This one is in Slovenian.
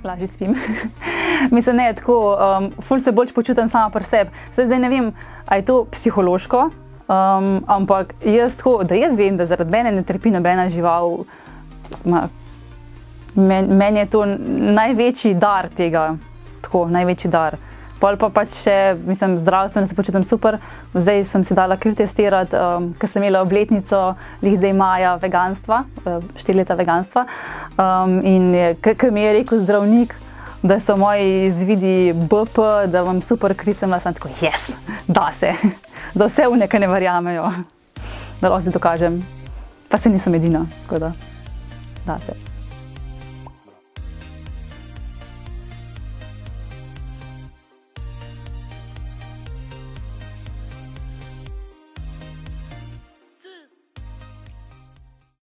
lažje spim. Mislim, ne, tako, ful se bolj počutim sama pri sebi. Zdaj ne vem, a je to psihološko, ampak da jaz vem, da zaradi mene ne trpi nobena žival. Meni je to največji dar tega, tako, največji dar. Pol pa pač še, mislim, zdravstveno se počutim super. Zdaj sem se dala kar testirati, ker sem imela obletnico, zdaj maja veganstva, 4 leta veganstva. In ker mi je rekel zdravnik, da so moji izvidi BP, da imam super kri, sem bila tako, yes, da se. Za vse one, ki ne verjamejo, da lahko si dokažem. Pa se nisem edina, tako da se.